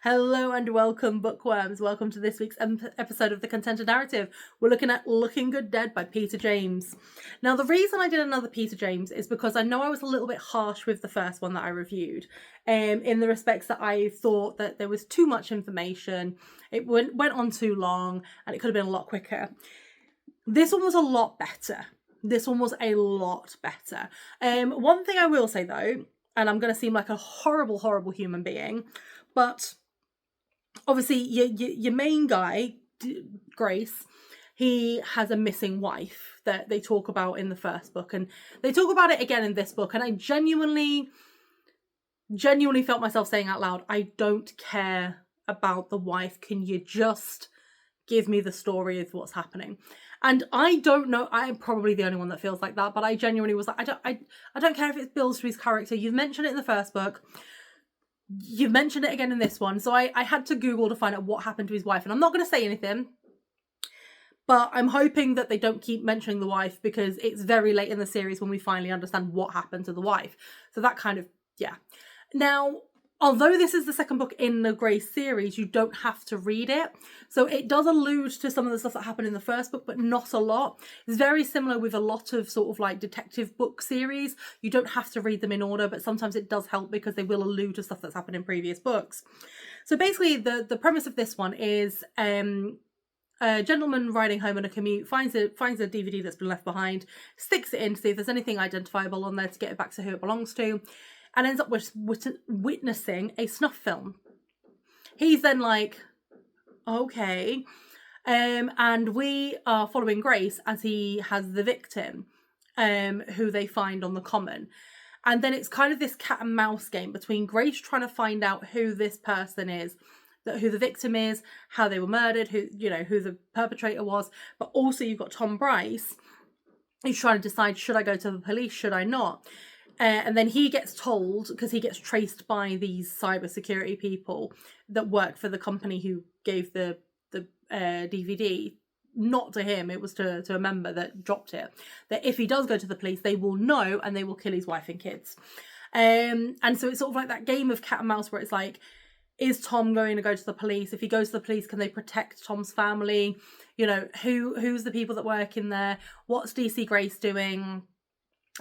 Hello and welcome, bookworms. Welcome to this week's episode of The Contented Narrative. We're looking at Looking Good Dead by Peter James. Now, the reason I did another Peter James is because I know I was a little bit harsh with the first one that I reviewed, in the respects that I thought that there was too much information, it went on too long, and it could have been a lot quicker. This one was a lot better. One thing I will say though, and I'm going to seem like a horrible human being, but obviously your main guy, Grace, he has a missing wife that they talk about in the first book, and they talk about it again in this book, and I genuinely felt myself saying out loud, I don't care about the wife. Can you just give me the story of what's happening? And I don't know, I am probably the only one that feels like that, but I genuinely was like, I don't care if it builds to his character. You've mentioned it in the first book. You've mentioned it again in this one. So I had to Google to find out what happened to his wife. And I'm not going to say anything, but I'm hoping that they don't keep mentioning the wife, because it's very late in the series when we finally understand what happened to the wife. So that kind of, yeah. Now, although this is the second book in the Grace series, you don't have to read it. So it does allude to some of the stuff that happened in the first book, but not a lot. It's very similar with a lot of sort of like detective book series. You don't have to read them in order, but sometimes it does help because they will allude to stuff that's happened in previous books. So basically the premise of this one is a gentleman riding home on a commute finds a DVD that's been left behind, sticks it in to see if there's anything identifiable on there to get it back to who it belongs to, and ends up witnessing a snuff film. He's then like, okay. And we are following Grace as he has the victim, who they find on the common. And then it's kind of this cat and mouse game between Grace trying to find out who this person is, who the victim is, how they were murdered, who the perpetrator was. But also you've got Tom Bryce, who's trying to decide, should I go to the police, should I not? And then he gets told, because he gets traced by these cybersecurity people that work for the company who gave the DVD, not to him, it was to a member that dropped it, that if he does go to the police, they will know and they will kill his wife and kids. And so it's sort of like that game of cat and mouse where it's like, is Tom going to go to the police? If he goes to the police, can they protect Tom's family? Who's the people that work in there? What's DC Grace doing?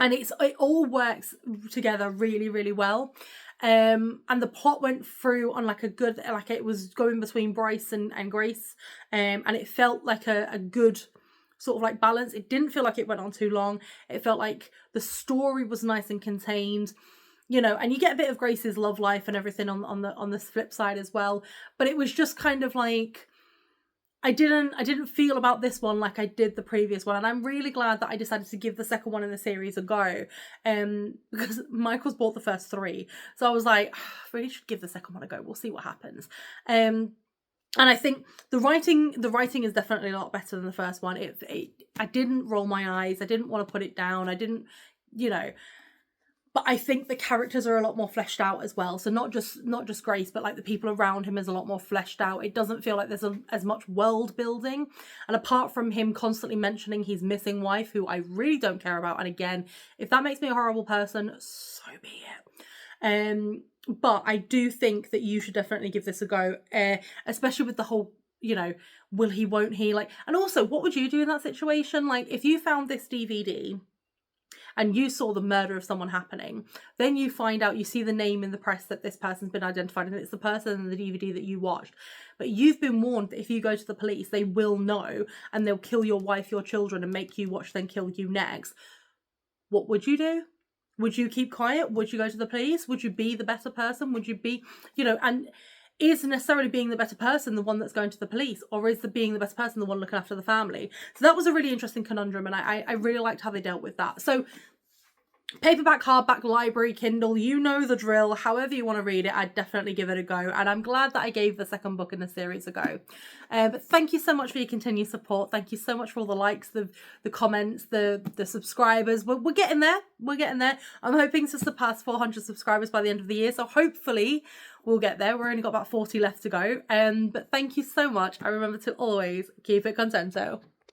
And it all works together really, really well. And the plot went through on like a good, like it was going between Bryce and Grace. And it felt like a good sort of like balance. It didn't feel like it went on too long. It felt like the story was nice and contained, and you get a bit of Grace's love life and everything on the flip side as well. But it was just kind of like, I didn't feel about this one like I did the previous one, and I'm really glad that I decided to give the second one in the series a go, because Michael's bought the first three, so I was like, I really should give the second one a go. We'll see what happens. And I think the writing is definitely a lot better than the first one. I didn't roll my eyes. I didn't want to put it down. I didn't, But I think the characters are a lot more fleshed out as well. So not just Grace, but like the people around him is a lot more fleshed out. It doesn't feel like there's as much world building. And apart from him constantly mentioning his missing wife, who I really don't care about, and again, if that makes me a horrible person, so be it. But I do think that you should definitely give this a go, especially with the whole, will he, won't he? Like, and also, what would you do in that situation? Like, if you found this DVD and you saw the murder of someone happening, then you find out, you see the name in the press that this person's been identified and it's the person in the DVD that you watched. But you've been warned that if you go to the police, they will know and they'll kill your wife, your children, and make you watch them kill you next. What would you do? Would you keep quiet? Would you go to the police? Would you be the better person? Would you be, and is necessarily being the better person the one that's going to the police, or is the being the best person the one looking after the family? So that was a really interesting conundrum, and I really liked how they dealt with that. So paperback, hardback, library, Kindle, you know the drill. However you want to read it, I'd definitely give it a go. And I'm glad that I gave the second book in the series a go. But thank you so much for your continued support. Thank you so much for all the likes, the comments, the subscribers. We're getting there. We're getting there. I'm hoping to surpass 400 subscribers by the end of the year. So hopefully we'll get there. We're only got about 40 left to go. But thank you so much. I remember to always keep it contento.